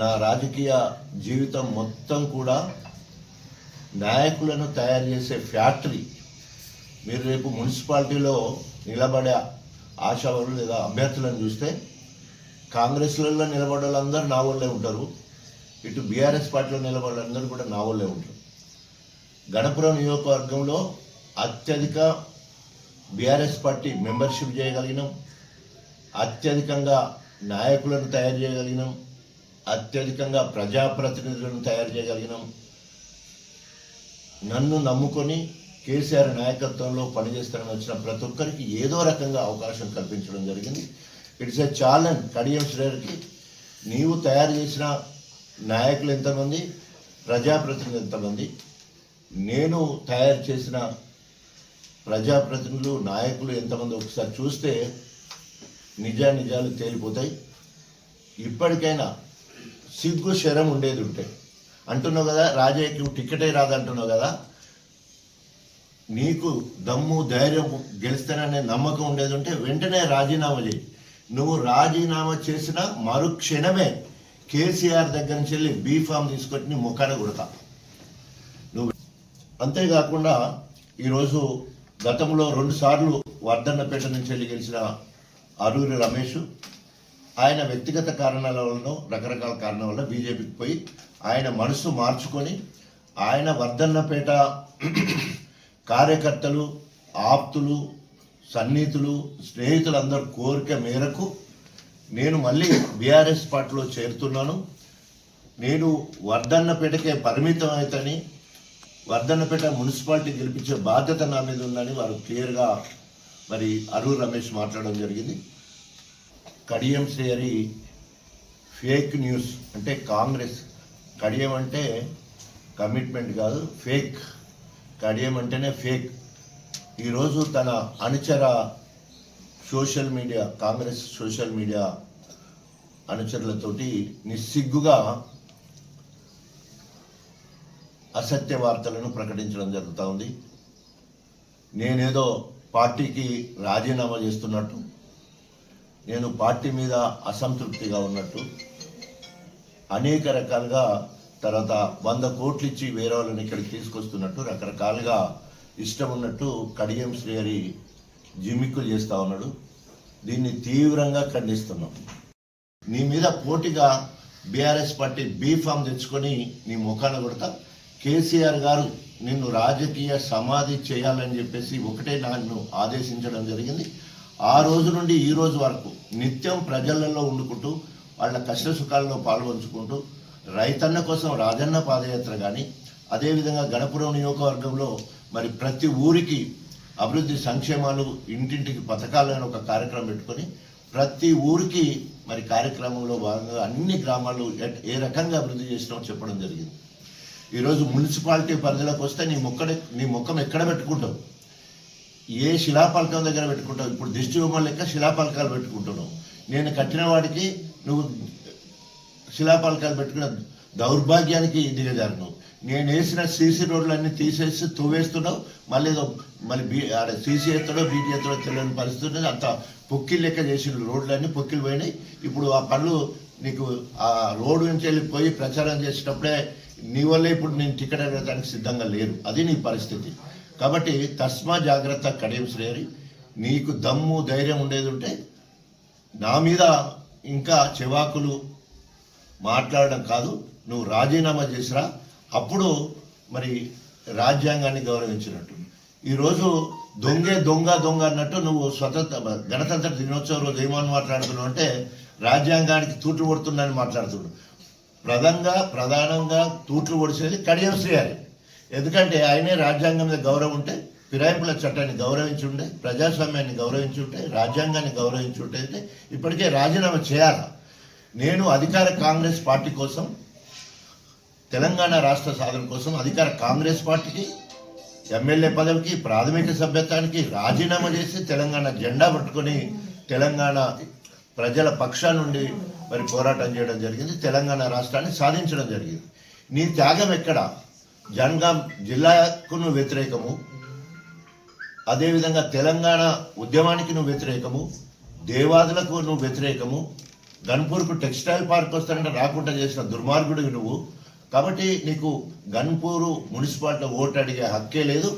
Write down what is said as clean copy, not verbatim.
నా రాజకీయ జీవితం మొత్తం కూడా నాయకులను తయారు చేసే ఫ్యాక్టరీ. మీరు రేపు మున్సిపాలిటీలో నిలబడే ఆశావారులు లేదా అభ్యర్థులను చూస్తే కాంగ్రెస్లలో నిలబడే వాళ్ళందరూ నా వాళ్ళే ఉంటారు, ఇటు బీఆర్ఎస్ పార్టీలో నిలబడే అందరూ కూడా నా వాళ్ళే ఉంటారు. గణపురం నియోజకవర్గంలో అత్యధిక బీఆర్ఎస్ పార్టీ మెంబర్షిప్ చేయగలిగినాం, అత్యధికంగా నాయకులను తయారు చేయగలిగినాం, అత్యధికంగా ప్రజాప్రతినిధులను తయారు చేయగలిగినాం. నన్ను నమ్ముకొని కేసీఆర్ నాయకత్వంలో పనిచేస్తానని వచ్చిన ప్రతి ఒక్కరికి ఏదో రకంగా అవకాశం కల్పించడం జరిగింది. ఇట్స్ ఏ ఛాలెంజ్ కడియం శ్రేయర్కి. నీవు తయారు చేసిన నాయకులు ఎంతమంది, ప్రజాప్రతినిధులు ఎంతమంది, నేను తయారు చేసిన ప్రజాప్రతినిధులు నాయకులు ఎంతమంది ఒకసారి చూస్తే నిజాలు తేలిపోతాయి. ఇప్పటికైనా సిగ్గు శరం ఉండేది ఉంటే అంటున్నావు కదా, రాజయ్యకి టికెటే రాదంటున్నావు కదా, నీకు దమ్ము ధైర్యం గెలుస్తాననే నమ్మకం ఉండేది ఉంటే వెంటనే రాజీనామా చేయి. నువ్వు రాజీనామా చేసిన మరుక్షణమే కేసీఆర్ దగ్గర నుంచి వెళ్ళి బీఫామ్ తీసుకొచ్చి నీ ముఖాన కొడతా నువ్వు. అంతేకాకుండా ఈరోజు గతంలో 2 సార్లు వర్ధన్నపేట నుంచి వెళ్ళి గెలిచిన అరూరి రమేష్ ఆయన వ్యక్తిగత కారణాల వలన రకరకాల కారణాల వల్ల బీజేపీకి పోయి ఆయన మనసు మార్చుకొని ఆయన వర్ధన్నపేట కార్యకర్తలు, ఆప్తులు, సన్నిహితులు, స్నేహితులందరూ కోరిక మేరకు నేను మళ్ళీ బీఆర్ఎస్ పార్టీలో చేరుతున్నాను. నేను వర్ధన్నపేటకే పరిమితం అవుతాని, వర్ధన్నపేట మున్సిపాలిటీ గెలిపించే బాధ్యత నా మీద ఉందని వారు క్లియర్గా మరి అరూర్ రమేష్ మాట్లాడడం జరిగింది. కడియం శ్రేయరి ఫేక్ న్యూస్ అంటే కాంగ్రెస్, కడియం అంటే కమిట్మెంట్ కాదు, ఫేక్. కడియం అంటేనే ఫేక్. ఈరోజు తన అనుచర social media, Congress social media అనుచరులతోటి నిస్సిగ్గుగా అసత్య వార్తలను ప్రకటించడం జరుగుతూ ఉంది. నేనేదో పార్టీకి రాజీనామా చేస్తున్నట్టు, నేను పార్టీ మీద అసంతృప్తిగా ఉన్నట్టు, అనేక రకాలుగా తర్వాత 100 కోట్లు ఇచ్చి వేరే వాళ్ళని ఇక్కడికి తీసుకొస్తున్నట్టు రకరకాలుగా ఇష్టం ఉన్నట్టు కడియం శ్రేయరి జిమ్మిక్కులు చేస్తూ ఉన్నాడు. దీన్ని తీవ్రంగా ఖండిస్తున్నాం. నీ మీద పోటీగా బీఆర్ఎస్ పార్టీ బీఫామ్ తెచ్చుకొని నీ ముఖాన కొడతా. కేసీఆర్ గారు నిన్ను రాజకీయ సమాధి చేయాలని చెప్పేసి ఒకటే నన్ను ఆదేశించడం జరిగింది. ఆ రోజు నుండి ఈ రోజు వరకు నిత్యం ప్రజలలో ఉండుకుంటూ వాళ్ళ కష్ట సుఖాల్లో పాల్పంచుకుంటూ రైతన్న కోసం రాజన్న పాదయాత్ర కానీ, అదేవిధంగా గణపురం నియోజకవర్గంలో మరి ప్రతి ఊరికి అభివృద్ధి సంక్షేమాలు, ఇంటింటికి పథకాలను ఒక కార్యక్రమం పెట్టుకొని ప్రతి ఊరికి మరి కార్యక్రమంలో భాగంగా అన్ని గ్రామాలు ఏ రకంగా అభివృద్ధి చేసినామో చెప్పడం జరిగింది. ఈరోజు మున్సిపాలిటీ పరిధిలోకి వస్తే నీ ముఖం ఎక్కడ పెట్టుకుంటావు, ఏ శిలాపలకం దగ్గర పెట్టుకుంటావు. ఇప్పుడు దిష్టి బొమ్మల లెక్క శిలాపలకాలు పెట్టుకుంటున్నావు. నేను కట్టిన వాడికి నువ్వు శిలాపలకాలు పెట్టుకున్న దౌర్భాగ్యానికి దిగజారినావు. నేను వేసిన సీసీ రోడ్లన్నీ తీసేసి తువ్వేస్తున్నావు. మళ్ళీ ఆడ సీసీ ఎత్తడో బీటీ ఎత్తడో తెలియని పరిస్థితి ఉన్నది. అంత పొక్కిలు లెక్క చేసిన రోడ్లన్నీ పొక్కిలు పోయినాయి. ఇప్పుడు ఆ పనులు నీకు ఆ రోడ్డు నుంచి వెళ్ళిపోయి ప్రచారం చేసేటప్పుడే నీ వల్లే ఇప్పుడు నేను టికెట్ అడగడానికి సిద్ధంగా లేరు. అది నీ పరిస్థితి. కాబట్టి తస్మా జాగ్రత్త కడియం శ్రేయరి. నీకు దమ్ము ధైర్యం ఉండేది ఉంటే నా మీద ఇంకా చెవాకులు మాట్లాడడం కాదు, నువ్వు రాజీనామా చేసిరా. అప్పుడు మరి రాజ్యాంగాన్ని గౌరవించినట్టు. ఈరోజు దొంగ అన్నట్టు నువ్వు గణతంత్ర దినోత్సవం రోజు ఏమని మాట్లాడుతున్నావు అంటే రాజ్యాంగానికి తూట్లు పడుతుందని మాట్లాడుతున్నాడు. ప్రధానంగా తూట్లు పొడిచేది కడియం శ్రేయరి. ఎందుకంటే ఆయనే రాజ్యాంగం మీద గౌరవం ఉంటే, ఫిరాయింపుల చట్టాన్ని గౌరవించి ఉంటే, ప్రజాస్వామ్యాన్ని గౌరవించి ఉంటే, రాజ్యాంగాన్ని గౌరవించి ఉంటే ఇప్పటికే రాజీనామా చేయాలా. నేను అధికార కాంగ్రెస్ పార్టీ కోసం, తెలంగాణ రాష్ట్ర సాధన కోసం అధికార కాంగ్రెస్ పార్టీకి ఎమ్మెల్యే పదవికి, ప్రాథమిక సభ్యత్వానికి రాజీనామా చేసి తెలంగాణ జెండా పట్టుకొని తెలంగాణ ప్రజల పక్షా నుండి మరి పోరాటం చేయడం జరిగింది. తెలంగాణ రాష్ట్రాన్ని సాధించడం జరిగింది. నీ త్యాగం ఎక్కడ? జనగాం జిల్లాకు నువ్వు వ్యతిరేకము, అదేవిధంగా తెలంగాణ ఉద్యమానికి నువ్వు వ్యతిరేకము, దేవాదులకు నువ్వు వ్యతిరేకము, గన్పూర్కు టెక్స్టైల్ పార్క్ వస్తానంటే రాకుండా చేసిన దుర్మార్గుడివి నువ్వు. కాబట్టి నీకు గన్పూరు మున్సిపాలిటీ ఓటు అడిగే హక్కే లేదు.